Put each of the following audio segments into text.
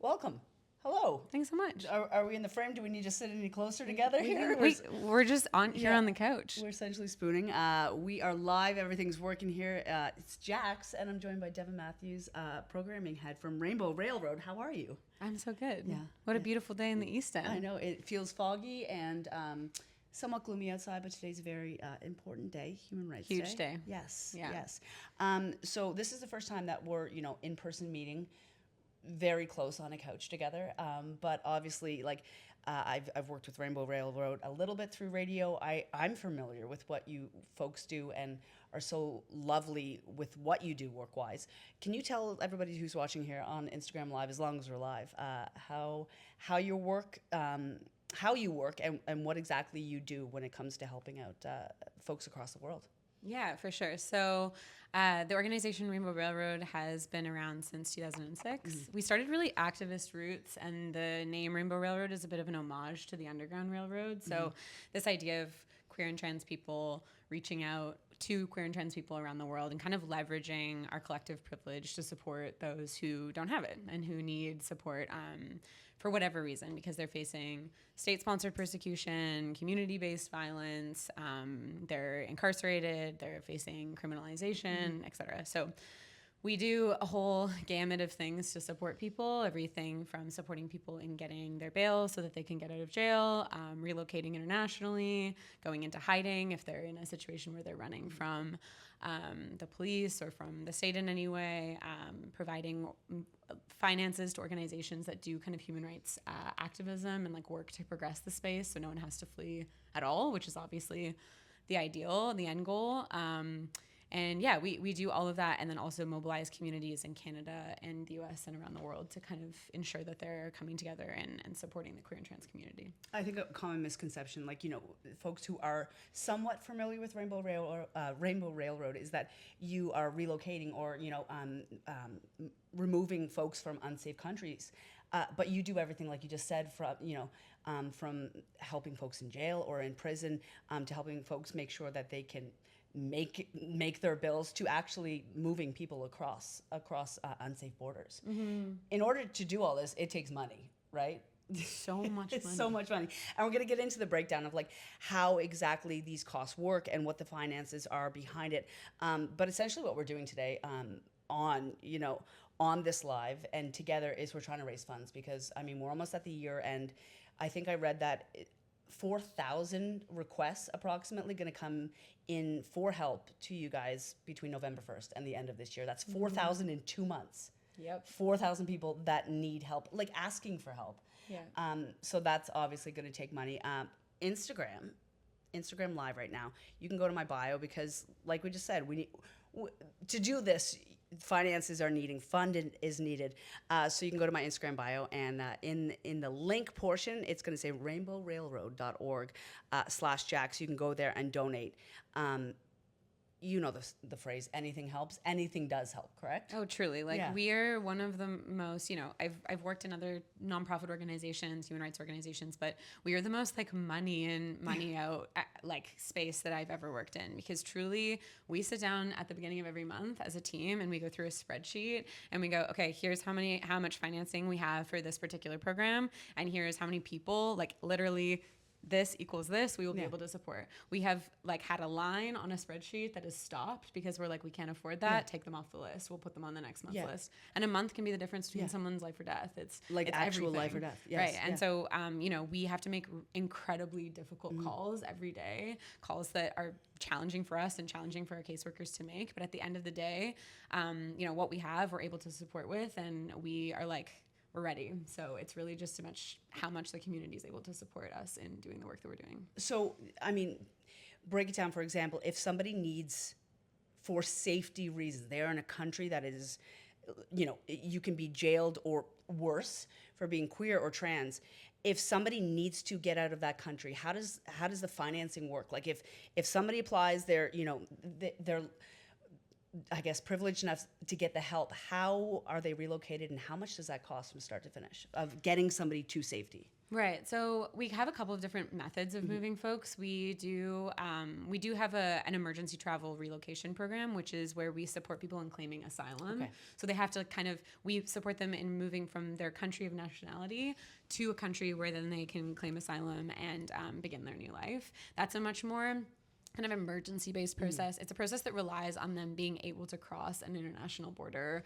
welcome. Hello. Thanks so much. Are we in the frame? Do we need to sit any closer together here? We're just on here on the couch. We're essentially spooning. We are live. Everything's working here. It's Jax, and I'm joined by Devon Matthews, programming head from Rainbow Railroad. How are you? I'm so good. Yeah. What a beautiful day in the East End. I know. It feels foggy and somewhat gloomy outside, but today's a very important day, Human Rights Day. Huge day. Yes. Yeah. Yes. So this is the first time that we're, in-person meeting, very close on a couch together. But obviously, I've worked with Rainbow Railroad a little bit through radio. I'm familiar with what you folks do and are so lovely with what you do work-wise. Can you tell everybody who's watching here on Instagram Live, as long as we're live, how you work and what exactly you do when it comes to helping out folks across the world? Yeah, for sure. So the organization Rainbow Railroad has been around since 2006. Mm-hmm. We started really activist roots, and the name Rainbow Railroad is a bit of an homage to the Underground Railroad. So this idea of queer and trans people reaching out to queer and trans people around the world and kind of leveraging our collective privilege to support those who don't have it and who need support for whatever reason, because they're facing state-sponsored persecution, community-based violence, they're incarcerated, they're facing criminalization, et cetera. So we do a whole gamut of things to support people, everything from supporting people in getting their bail so that they can get out of jail, relocating internationally, going into hiding if they're in a situation where they're running from the police or from the state in any way, providing finances to organizations that do kind of human rights activism and work to progress the space so no one has to flee at all, which is obviously the ideal, the end goal. And yeah, we do all of that, and then also mobilize communities in Canada and the US and around the world to kind of ensure that they're coming together and supporting the queer and trans community. I think a common misconception, folks who are somewhat familiar with Rainbow Railroad is that you are relocating or, removing folks from unsafe countries. But you do everything, like you just said, from helping folks in jail or in prison to helping folks make sure that they can make their bills, to actually moving people across unsafe borders. Mm-hmm. In order to do all this, it takes money, right? So much it's money. So much money. And we're going to get into the breakdown of how exactly these costs work and what the finances are behind it. But essentially what we're doing today on this live and together is we're trying to raise funds because, we're almost at the year end. I think I read that 4,000 requests approximately going to come in for help to you guys between November 1st and the end of this year. That's 4,000 in 2 months. Yep. 4,000 people that need help, asking for help. Yeah. So that's obviously going to take money. Instagram Live right now. You can go to my bio because, like we just said, to do this, finances are needed, funding is needed. So you can go to my Instagram bio, and in the link portion, it's going to say rainbowrailroad.org/Jax. You can go there and donate. The phrase, anything helps, anything does help, correct? Oh, truly. We are one of the most, I've worked in other nonprofit organizations, human rights organizations, but we are the most money in, money out, space that I've ever worked in, because truly we sit down at the beginning of every month as a team and we go through a spreadsheet and we go, okay, here's how much financing we have for this particular program. And here's how many people, literally this equals this, we will be able to support. We have had a line on a spreadsheet that is stopped because we're we can't afford that. Take them off the list. We'll put them on the next month's list. And a month can be the difference between someone's life or death. It's actual everything. Life or death. Yes. Right. And so, we have to make incredibly difficult calls every day, calls that are challenging for us and challenging for our caseworkers to make. But at the end of the day, what we have, we're able to support with, and we are we're ready. So it's really just how much the community is able to support us in doing the work that we're doing. So, break it down, for example, if somebody needs, for safety reasons, they're in a country that is, you can be jailed or worse for being queer or trans. If somebody needs to get out of that country, how does the financing work? If somebody applies, they're I guess, privileged enough to get the help, how are they relocated and how much does that cost from start to finish of getting somebody to safety? Right. So we have a couple of different methods of moving folks. We do have an emergency travel relocation program, which is where we support people in claiming asylum. Okay. So they have to we support them in moving from their country of nationality to a country where then they can claim asylum and begin their new life. That's a much more kind of emergency-based process. It's a process that relies on them being able to cross an international border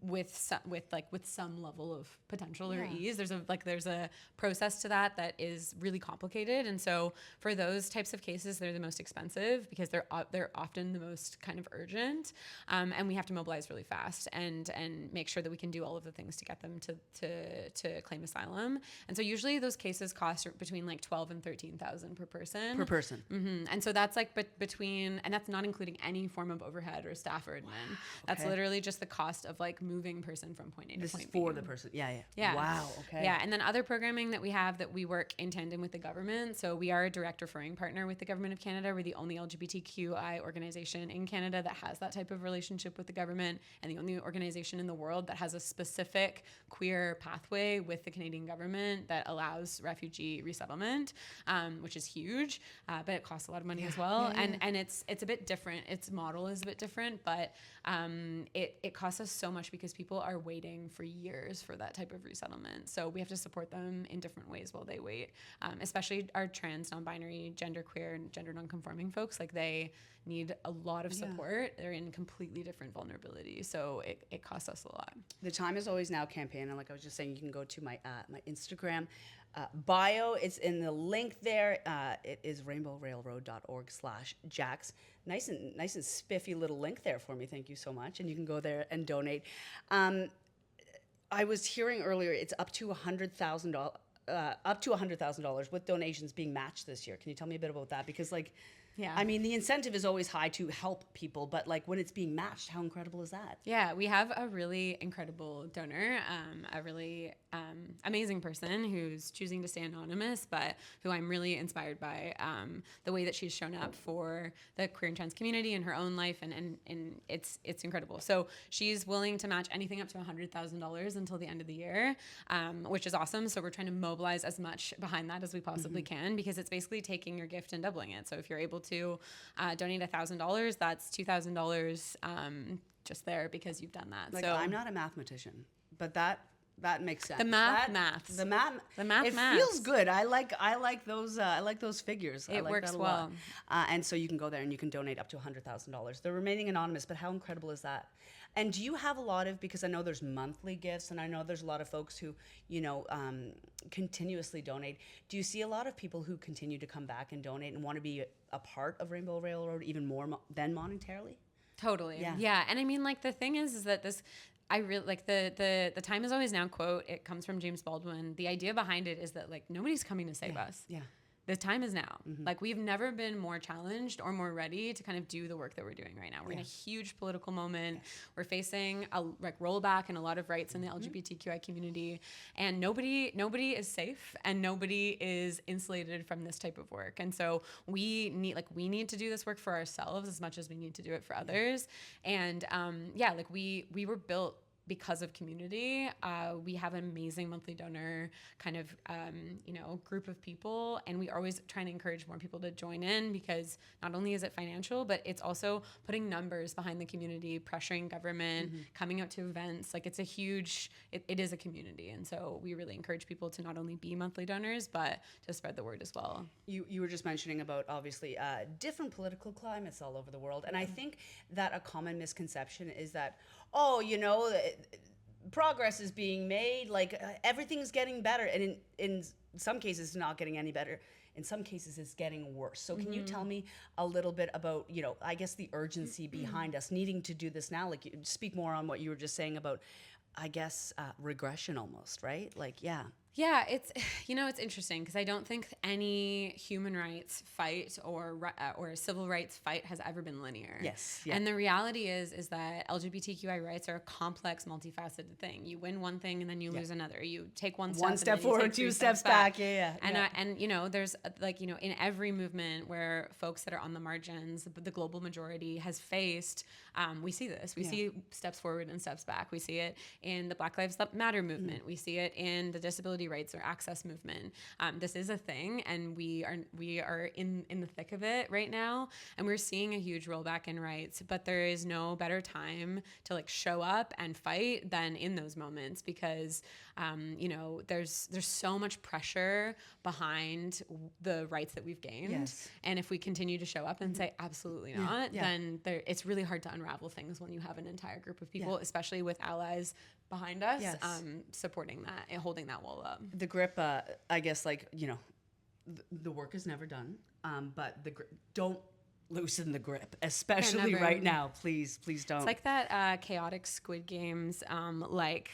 with some level of potential or ease. There's a process to that is really complicated, and so for those types of cases, they're the most expensive because they're often the most kind of urgent, and we have to mobilize really fast and make sure that we can do all of the things to get them to claim asylum. And so usually those cases cost between like $12,000 and $13,000 per person. Per person. Mm-hmm. And so that's like and that's not including any form of overhead or staff or admin. Wow, that's okay. literally just the cost of like moving person from point A to This point is B. for the person. Yeah. Yeah. Wow. Okay. Yeah. And then other programming that we have that we work in tandem with the government. So we are a direct referring partner with the government of Canada. We're the only LGBTQI organization in Canada that has that type of relationship with the government, and the only organization in the world that has a specific queer pathway with the Canadian government that allows refugee resettlement, which is huge, but it costs a lot of money as well. And it's a bit different. Its model is a bit different, but it costs us so much because people are waiting for years for that type of resettlement. So we have to support them in different ways while they wait, especially our trans, non-binary, genderqueer, and gender non-conforming folks. Like they need a lot of support. They're in completely different vulnerabilities. So it costs us a lot. The Time Is Always Now campaign, and like I was just saying, you can go to my Instagram bio. It's in the link there. It is rainbowrailroad.org/Jax. Nice and spiffy little link there for me. Thank you so much. And you can go there and donate. I was hearing earlier it's up to $100,000 with donations being matched this year. Can you tell me a bit about that? Because I mean, the incentive is always high to help people, but like when it's being matched, how incredible is that? Yeah, we have a really incredible donor, a really amazing person who's choosing to stay anonymous, but who I'm really inspired by the way that she's shown up for the queer and trans community in her own life, and it's incredible. So she's willing to match anything up to $100,000 until the end of the year, which is awesome. So we're trying to mobilize as much behind that as we possibly can, because it's basically taking your gift and doubling it. So if you're able to donate $1,000, that's $2,000 just there because you've done that. Like, so I'm not a mathematician, but that makes sense. The math. It feels good. I like those figures. It I like works that a well. lot. And so you can go there and you can donate up to $100,000. They're remaining anonymous, but how incredible is that? And do you have a lot of, because I know there's monthly gifts, and I know there's a lot of folks who, continuously donate. Do you see a lot of people who continue to come back and donate and want to be a part of Rainbow Railroad even more than monetarily? Totally. Yeah. And I mean, like, the thing is that I really like the Time Is Always Now quote. It comes from James Baldwin. The idea behind it is that like nobody's coming to save us. Yeah. The time is now. Like, we've never been more challenged or more ready to kind of do the work that we're doing right now. We're in a huge political moment. We're facing a rollback in a lot of rights in the LGBTQI community, and nobody is safe, and nobody is insulated from this type of work. And so we need to do this work for ourselves as much as we need to do it for others. And we were built because of community. We have an amazing monthly donor kind of, group of people, and we are always trying to encourage more people to join in, because not only is it financial, but it's also putting numbers behind the community, pressuring government, coming out to events. Like, it's a huge, it is a community. And so we really encourage people to not only be monthly donors, but to spread the word as well. You were just mentioning about, obviously, different political climates all over the world. And I think that a common misconception is that, progress is being made, like everything's getting better, and in some cases it's not getting any better. In some cases it's getting worse. So can you tell me a little bit about, I guess, the urgency behind us needing to do this now? Like, speak more on what you were just saying about, I guess, regression almost, right? Like, yeah. Yeah, it's it's interesting because I don't think any human rights fight or civil rights fight has ever been linear. Yes, yeah. And the reality is that LGBTQI rights are a complex, multifaceted thing. You win one thing and then you lose another. You take one step, One and step then you forward, take three two steps back. Yeah, yeah. And there's in every movement where folks that are on the margins, the global majority has faced. We see this. We see steps forward and steps back. We see it in the Black Lives Matter movement. We see it in the disability rights or access movement. This is a thing, and we are in the thick of it right now, and we're seeing a huge rollback in rights. But there is no better time to show up and fight than in those moments, because there's so much pressure behind the rights that we've gained. Yes. And if we continue to show up and say absolutely not, then it's really hard to unravel things when you have an entire group of people, especially with allies behind us, supporting that and holding that wall up. The grip, I guess, the work is never done, but don't loosen the grip, especially right now. Please don't. It's like that chaotic Squid Games, rope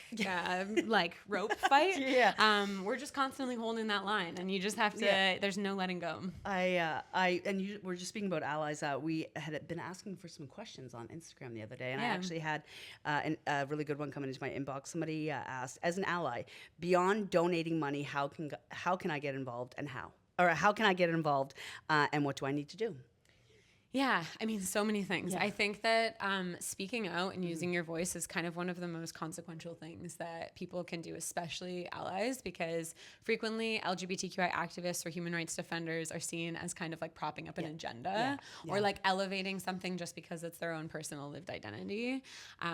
fight. Yeah. We're just constantly holding that line, and you just have to. There's no letting go. We're just speaking about allies. We had been asking for some questions on Instagram the other day, and I actually had a really good one coming into my inbox. Somebody asked, as an ally, beyond donating money, how can I get involved, and how? Or how can I get involved, and what do I need to do? Yeah, I mean, so many things. I think that speaking out and using your voice is kind of one of the most consequential things that people can do, especially allies, because frequently LGBTQI activists or human rights defenders are seen as kind of propping up an agenda or elevating something just because it's their own personal lived identity.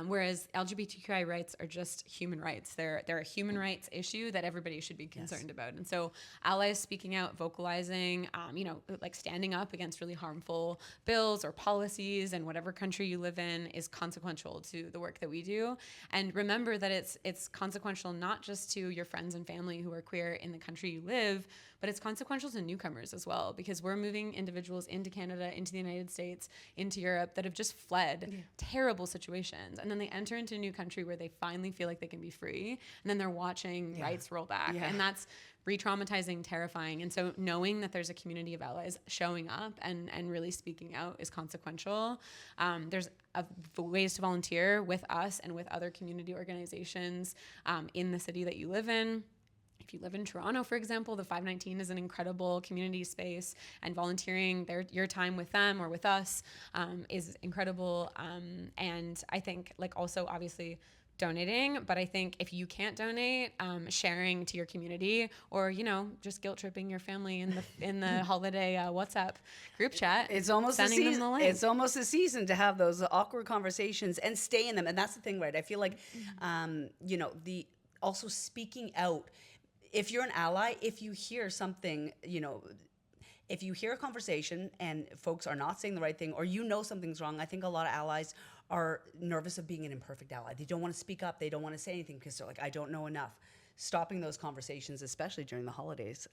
Whereas LGBTQI rights are just human rights. They're a human rights issue that everybody should be concerned about. And so allies speaking out, vocalizing, standing up against really harmful bills or policies in whatever country you live in is consequential to the work that we do. And remember that it's consequential not just to your friends and family who are queer in the country you live, but it's consequential to newcomers as well, because we're moving individuals into Canada, into the United States, into Europe that have just fled terrible situations. And then they enter into a new country where they finally feel like they can be free. And then they're watching rights roll back. And that's re-traumatizing, terrifying. And so knowing that there's a community of allies showing up and really speaking out is consequential. There's ways to volunteer with us and with other community organizations in the city that you live in. If you live in Toronto, for example, the 519 is an incredible community space, and volunteering your time with them or with us is incredible. And I think also obviously donating, but I think if you can't donate, sharing to your community, or just guilt tripping your family in the holiday WhatsApp group chat. It's almost sending them the link. It's almost a season to have those awkward conversations and stay in them, and that's the thing, right? I feel like the also speaking out. If you're an ally, if you hear something, if you hear a conversation and folks are not saying the right thing, or something's wrong, I think a lot of allies are nervous of being an imperfect ally. They don't want to speak up. They don't want to say anything because they're like, I don't know enough. Stopping those conversations, especially during the holidays,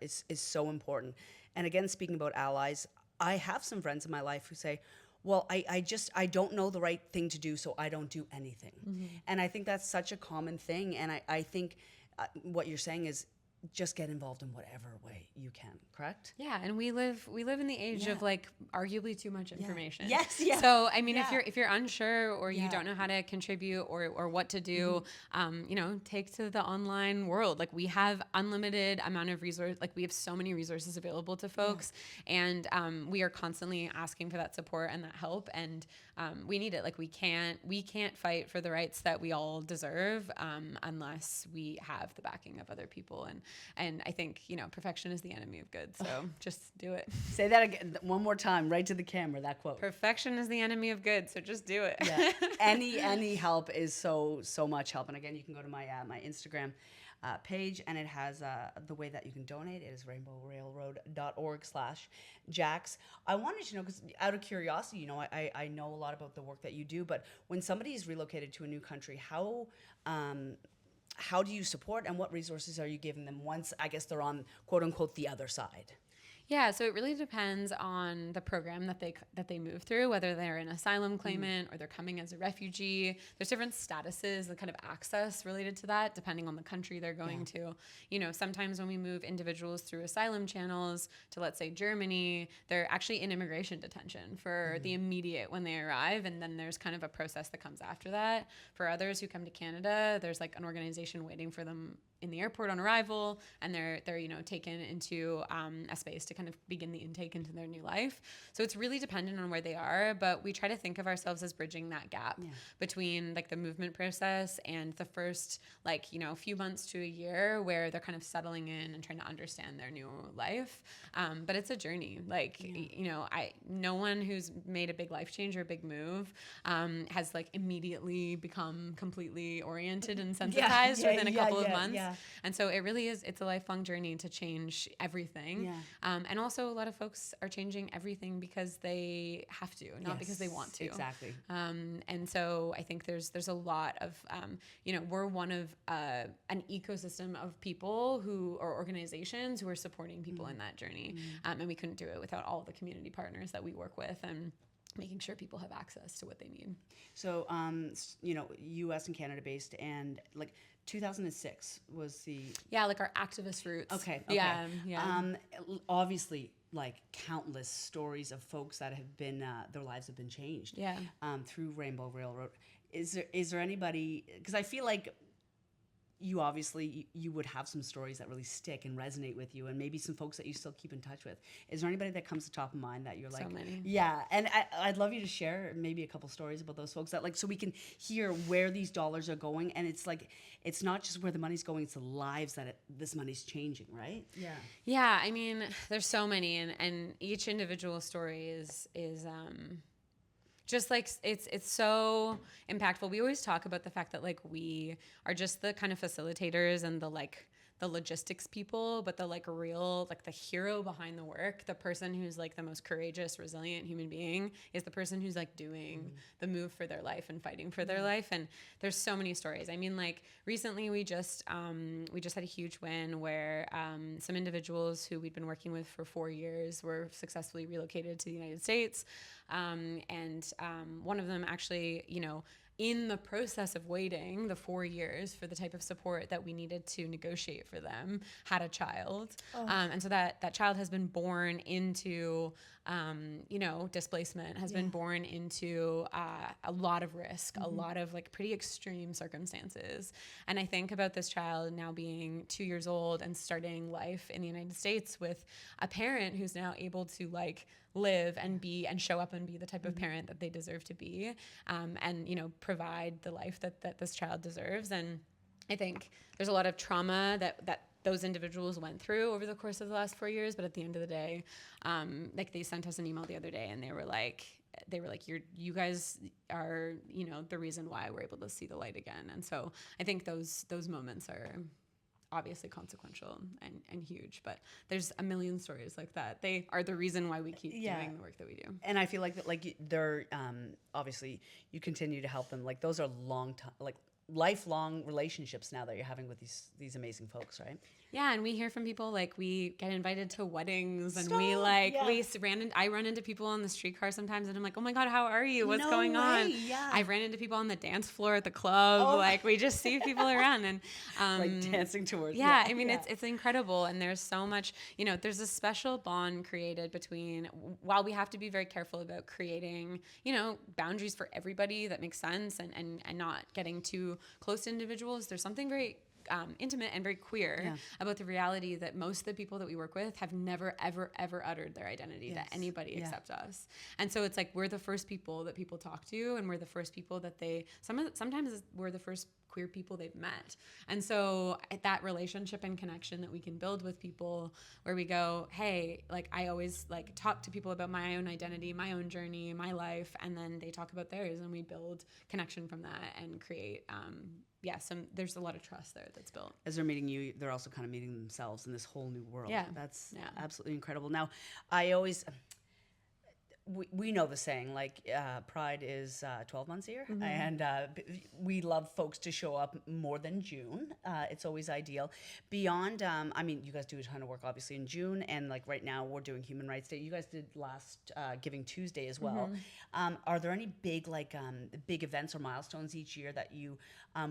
is so important. And again, speaking about allies, I have some friends in my life who say, well, I don't know the right thing to do, so I don't do anything. Mm-hmm. And I think that's such a common thing. And I think what you're saying is just get involved in whatever way you can, correct? Yeah, and we live in the age of arguably too much information. Yes, yeah. So I mean, if you're unsure or you don't know how to contribute or what to do, take to the online world. We have unlimited amount of resources. We have so many resources available to folks, and we are constantly asking for that support and that help, and we need it. We can't fight for the rights that we all deserve unless we have the backing of other people. And I think, perfection is the enemy of good. So just do it. Say that again one more time, right to the camera, that quote. Perfection is the enemy of good. So just do it. Yeah. Any help is so much help. And again, you can go to my Instagram page, and it has the way that you can donate. It is rainbowrailroad.org/Jax. I wanted to know, because out of curiosity, I know a lot about the work that you do, but when somebody is relocated to a new country, how do you support, and what resources are you giving them once, I guess, they're on, quote unquote, the other side? Yeah, so it really depends on the program that they move through, whether they're an asylum claimant or they're coming as a refugee. There's different statuses and kind of access related to that, depending on the country they're going to. You know, sometimes when we move individuals through asylum channels to, let's say, Germany, they're actually in immigration detention for the immediate when they arrive, and then there's kind of a process that comes after that. For others who come to Canada, there's like an organization waiting for them in the airport on arrival, and they're you know, taken into a space to kind of begin the intake into their new life. So it's really dependent on where they are, but we try to think of ourselves as bridging that gap between like the movement process and the first, like, you know, few months to a year where they're kind of settling in and trying to understand their new life. But it's a journey. Like, you know, no one who's made a big life change or a big move has like immediately become completely oriented and sensitized within a couple of months. And so it really is, it's a lifelong journey to change everything. And also a lot of folks are changing everything because they have to, not because they want to. Exactly. And so I think there's a lot of, you know, we're one of an ecosystem of people or organizations who are supporting people in that journey. And we couldn't do it without all the community partners that we work with and making sure people have access to what they need. So, you know, U.S. and Canada based, and like 2006 was the like our activist roots. Okay. Yeah. Obviously, like countless stories of folks that have been their lives have been changed. Through Rainbow Railroad. Is there anybody? Because I feel like you obviously you would have some stories that really stick and resonate with you, and maybe some folks that you still keep in touch with. Is there anybody that comes to top of mind that you're like, so many? Yeah, and I'd love you to share maybe a couple stories about those folks that, like, so we can hear where these dollars are going, and it's like it's not just where the money's going; it's the lives that this money's changing, right? Yeah. I mean, there's so many, and each individual story is just like it's so impactful. We always talk about the fact that like we are just the kind of facilitators and the logistics people, but the like real, like the hero behind the work, the person who's like the most courageous, resilient human being is the person who's like doing the move for their life and fighting for their life. And there's so many stories. I mean, like recently we just had a huge win where some individuals who we'd been working with for 4 years were successfully relocated to the United States. And one of them actually, you know, in the process of waiting the 4 years for the type of support that we needed to negotiate for them, had a child. And so that child has been born into, you know, displacement, has been born into a lot of risk, a lot of like pretty extreme circumstances. And I think about this child now being 2 years old and starting life in the United States with a parent who's now able to like live and be and show up and be the type of parent that they deserve to be, and, you know, provide the life that this child deserves. And I think there's a lot of trauma that those individuals went through over the course of the last 4 years. But at the end of the day, like they sent us an email the other day and they were like, you guys are, you know, the reason why we're able to see the light again. And so I think those moments are obviously consequential and huge, but there's a million stories like that. They are the reason why we keep doing the work that we do. And I feel like that, like they're obviously you continue to help them. Like those are lifelong relationships now that you're having with these amazing folks, right? Yeah, and we hear from people, like we get invited to weddings and I run into people on the streetcar sometimes and I'm like, oh my God, how are you? What's going on? Yeah. I've ran into people on the dance floor at the club. Like we just see people around and like dancing towards. I mean, it's incredible. And there's so much, you know, there's a special bond created between, while we have to be very careful about creating, you know, boundaries for everybody that makes sense and not getting too close to individuals, there's something very intimate and very queer about the reality that most of the people that we work with have never, ever, ever uttered their identity to anybody except us. And so it's like we're the first people that people talk to, and we're the first people that sometimes we're the first queer people they've met. And so that relationship and connection that we can build with people where we go, hey, like I always like talk to people about my own identity, my own journey, my life, and then they talk about theirs and we build connection from that and create there's a lot of trust there that's built. As they're meeting you, they're also kind of meeting themselves in this whole new world. Yeah. That's absolutely incredible. Now, I always, we know the saying, like, Pride is 12 months a year, and we love folks to show up more than June. It's always ideal. Beyond, I mean, you guys do a ton of work, obviously, in June, and like right now we're doing Human Rights Day. You guys did last Giving Tuesday as well. Are there any big, like, big events or milestones each year that you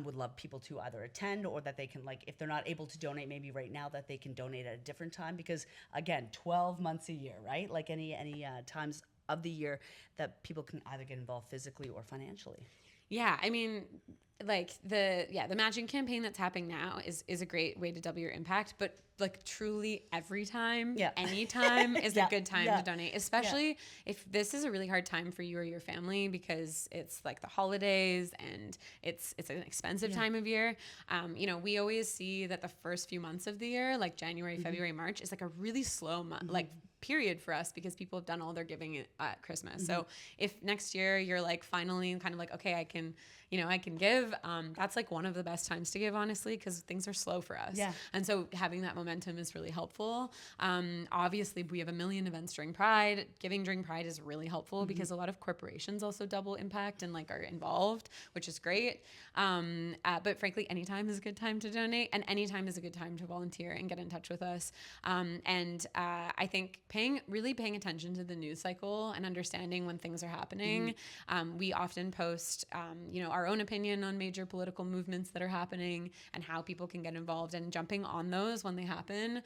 would love people to either attend, or that they can, like, if they're not able to donate maybe right now, that they can donate at a different time? Because again, 12 months a year, right? Like any times of the year that people can either get involved physically or financially. Yeah, I mean, like the matching campaign that's happening now is a great way to double your impact, but like truly every time, anytime is a good time to donate, especially if this is a really hard time for you or your family, because it's like the holidays and it's an expensive time of year. You know, we always see that the first few months of the year, like January, February, March, is like a really slow month, like period for us, because people have done all their giving at Christmas. So if next year you're like finally kind of like, okay, I can give, that's like one of the best times to give, honestly, because things are slow for us. Yeah. And so having that momentum is really helpful. Obviously we have a million events during Pride. Giving during Pride is really helpful because a lot of corporations also double impact and like are involved, which is great. But frankly, anytime is a good time to donate, and anytime is a good time to volunteer and get in touch with us. I think paying attention to the news cycle and understanding when things are happening. We often post, our own opinion on major political movements that are happening and how people can get involved, and jumping on those when they happen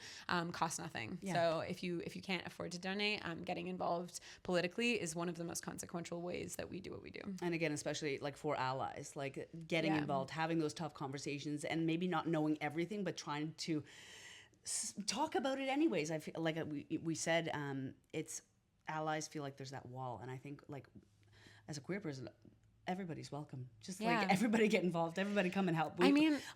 costs nothing. Yeah. So if you can't afford to donate, getting involved politically is one of the most consequential ways that we do what we do. And again, especially like for allies, like getting involved, having those tough conversations, and maybe not knowing everything, but trying to talk about it anyways. I feel like we said, it's allies feel like there's that wall, and I think like as a queer person, everybody's welcome. Just like everybody get involved, everybody come and help.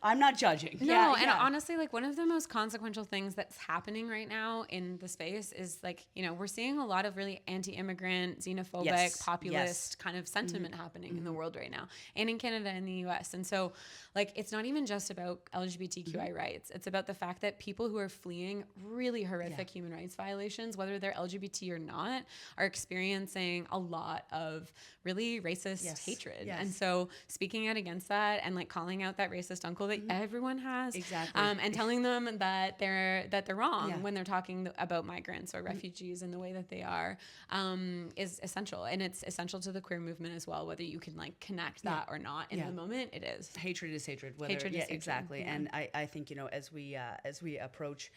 I'm not judging. No, and honestly, like one of the most consequential things that's happening right now in the space is like, we're seeing a lot of really anti-immigrant, xenophobic, populist kind of sentiment happening in the world right now, and in Canada and the US. And so like, it's not even just about LGBTQI rights. It's about the fact that people who are fleeing really horrific human rights violations, whether they're LGBT or not, are experiencing a lot of really racist hatred. Yes. And so speaking out against that, and like calling out that racist uncle that everyone has, and telling them that they're wrong when they're talking about migrants or refugees in the way that they are, is essential. And it's essential to the queer movement as well, whether you can like connect that or not in the moment. It is. Hatred is hatred. Hatred is hatred. Exactly. Yeah. And I think, as we approach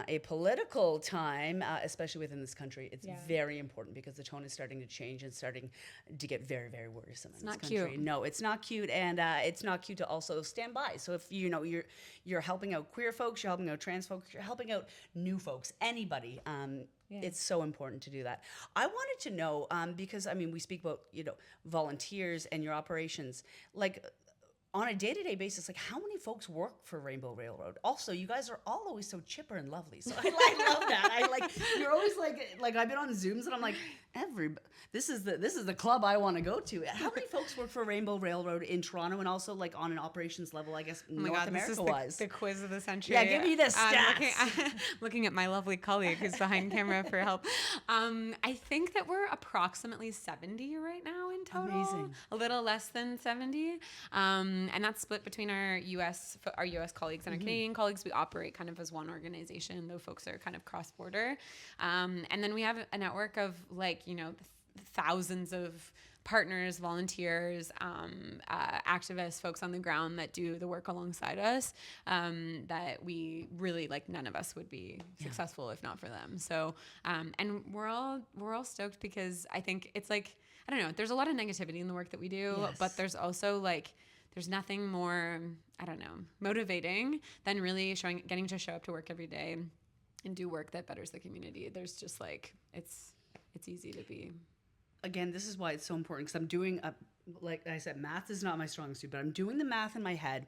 a political time, especially within this country, it's very important, because the tone is starting to change and starting to get very, very worrisome in this country. Cute. No, it's not cute, and it's not cute to also stand by. So if you're helping out queer folks, you're helping out trans folks, you're helping out new folks, anybody. It's so important to do that. I wanted to know, because we speak about volunteers and your operations, like, on a day-to-day basis, like, how many folks work for Rainbow Railroad? Also, you guys are all always so chipper and lovely. So I love that. You're always like I've been on Zooms and I'm like, this is the club I want to go to. How many folks work for Rainbow Railroad in Toronto, and also like on an operations level, I guess, North America wise? The quiz of the century. Yeah, give me the stats. Looking at my lovely colleague who's behind camera for help. I think that we're approximately 70 right now in total. Amazing. A little less than 70. And that's split between our U.S. colleagues and our Canadian colleagues. We operate kind of as one organization, though folks are kind of cross-border. And then we have a network of thousands of partners, volunteers, activists, folks on the ground that do the work alongside us, that we really, like, none of us would be successful if not for them. So, and we're all stoked, because I think it's like, I don't know, there's a lot of negativity in the work that we do, but there's also like, there's nothing more, I don't know, motivating than really getting to show up to work every day and do work that betters the community. There's just like, it's easy to be. Again, this is why it's so important, because I'm doing, like I said, math is not my strong suit, but I'm doing the math in my head,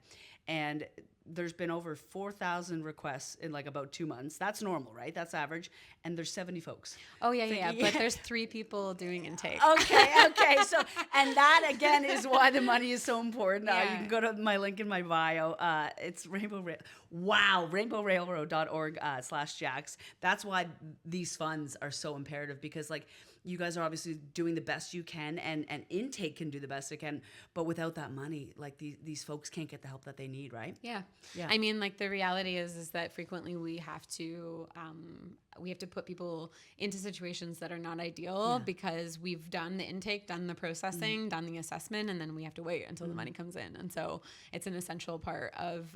and there's been over 4,000 requests in like about 2 months. That's normal, right? That's average. And there's 70 folks. Oh, yeah. But there's 3 people doing intake. Okay. So, and that again is why the money is so important. You can go to my link in my bio. It's rainbowrailroad.org/Jax. That's why these funds are so imperative, because like, you guys are obviously doing the best you can, and intake can do the best it can, but without that money, like these folks can't get the help that they need, right? Yeah. Yeah. I mean, like the reality is that frequently we have to put people into situations that are not ideal because we've done the intake, done the processing, done the assessment, and then we have to wait until the money comes in. And so it's an essential part of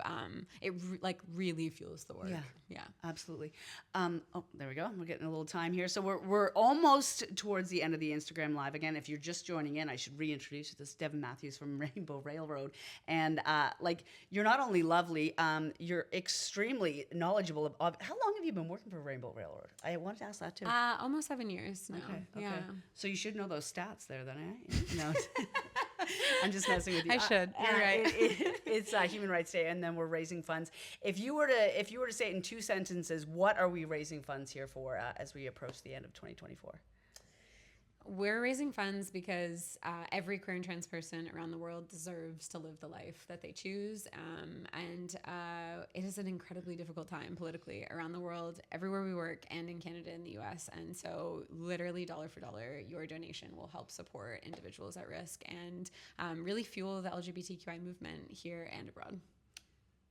really fuels the work. Yeah. Absolutely. Oh, there we go. We're getting a little time here. So we're almost towards the end of the Instagram Live. Again, if you're just joining in, I should reintroduce you. This is Devon Matthews from Rainbow Railroad. And you're not only lovely, you're extremely knowledgeable of how long have you been working for Rainbow Railroad? I wanted to ask that too. Almost 7 years now. Okay. Yeah. So you should know those stats there then, eh? No. I'm just messing with you. I should. You're right. It's Human Rights Day, and then we're raising funds. If you were to say it in 2 sentences, what are we raising funds here for as we approach the end of 2024? We're raising funds because every queer and trans person around the world deserves to live the life that they choose. And it is an incredibly difficult time politically around the world, everywhere we work, and in Canada and the US. And so literally dollar for dollar, your donation will help support individuals at risk and really fuel the LGBTQI movement here and abroad.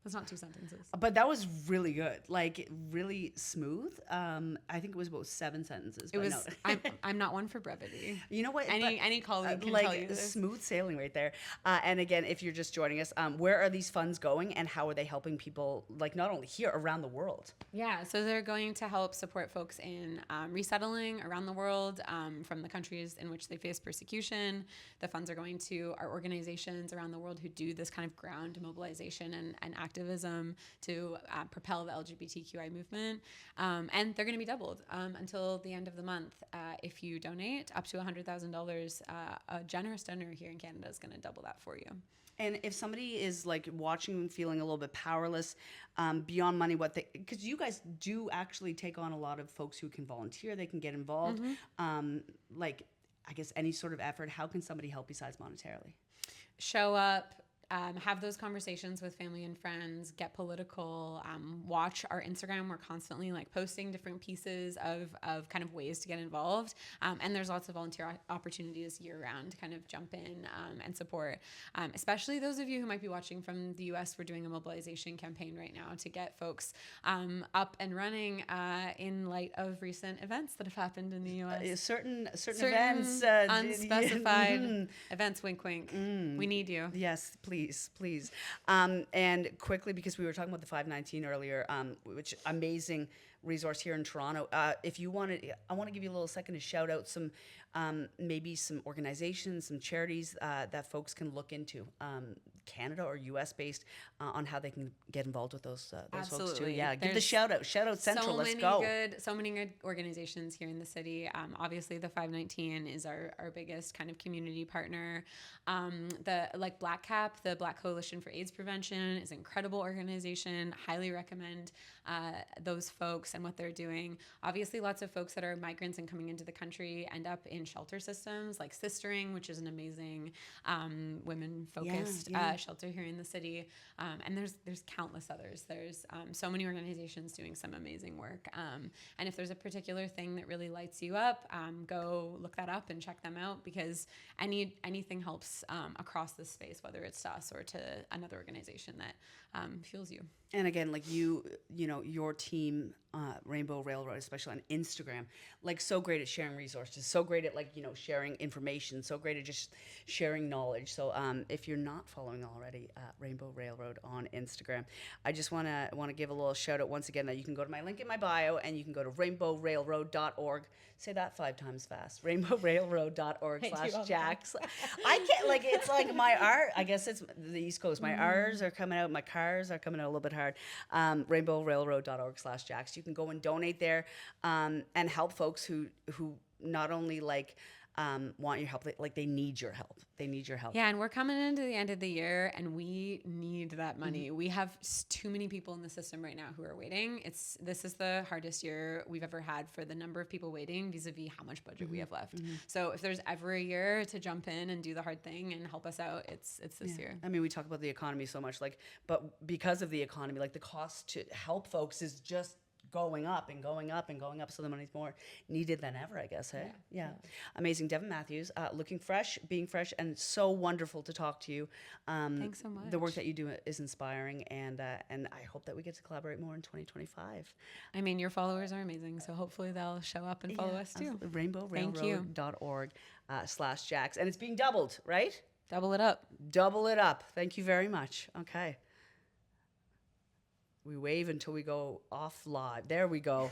That's not 2 sentences. But that was really good, like really smooth. I think it was about 7 sentences. It was. No. I'm not one for brevity. You know what? Any colleague can tell you this. Smooth sailing right there. And again, if you're just joining us, where are these funds going, and how are they helping people, like not only here, around the world? Yeah, so they're going to help support folks in resettling around the world from the countries in which they face persecution. The funds are going to our organizations around the world who do this kind of ground mobilization and activism to propel the LGBTQI movement. And they're going to be doubled until the end of the month. If you donate up to $100,000, a generous donor here in Canada is going to double that for you. And if somebody is like watching and feeling a little bit powerless beyond money, because you guys do actually take on a lot of folks who can volunteer, they can get involved. I guess any sort of effort, how can somebody help besides monetarily? Show up. Have those conversations with family and friends, get political, watch our Instagram. We're constantly like posting different pieces of kind of ways to get involved. And there's lots of volunteer opportunities year round to kind of jump in and support. Especially those of you who might be watching from the US, we're doing a mobilization campaign right now to get folks up and running in light of recent events that have happened in the US. Certain events. Unspecified events, wink, wink. We need you. Yes, please. And quickly, because we were talking about the 519 earlier, which amazing resource here in Toronto. If you wanted, I want to give you a little second to shout out some, maybe some organizations, some charities that folks can look into, Canada or US based, on how they can get involved with those folks too. Yeah, give the shout out Central. Let's go. So many good organizations here in the city. Obviously, the 519 is our biggest kind of community partner. The Black Cap, the Black Coalition for AIDS Prevention, is an incredible organization. Highly recommend those folks and what they're doing. Obviously, lots of folks that are migrants and coming into the country end up in shelter systems like Sistering, which is an amazing women-focused shelter here in the city. And there's countless others. There's so many organizations doing some amazing work. And if there's a particular thing that really lights you up, go look that up and check them out, because anything helps across this space, whether it's to us or to another organization that fuels you. And again, like your team, Rainbow Railroad, especially on Instagram, like so great at sharing resources, so great at sharing information, so great at just sharing knowledge. So if you're not following already, Rainbow Railroad on Instagram, I just want to give a little shout out once again that you can go to my link in my bio and you can go to rainbowrailroad.org. Say that 5 times fast. rainbowrailroad.org/Jax. I can't, it's like my R, I guess it's the East Coast. My R's are coming out, my cars are coming out a little bit hard. Rainbowrailroad.org/Jax. You can go and donate there and help folks who not only want your help, they need your help. They need your help. Yeah, and we're coming into the end of the year, and we need that money. Mm-hmm. We have too many people in the system right now who are waiting. This is the hardest year we've ever had for the number of people waiting vis-a-vis how much budget we have left. Mm-hmm. So if there's ever a year to jump in and do the hard thing and help us out, it's this year. I mean, we talk about the economy so much, but because of the economy, the cost to help folks is just going up and going up and going up. So the money's more needed than ever, I guess. Hey? Yeah. Amazing. Devon Matthews, looking fresh, being fresh, and so wonderful to talk to you. Thanks so much. The work that you do is inspiring, and I hope that we get to collaborate more in 2025. I mean, your followers are amazing, so hopefully they'll show up and follow us too. RainbowRailroad.org/Jax. And it's being doubled, right? Double it up. Double it up. Thank you very much. Okay. We wave until we go off live. There we go.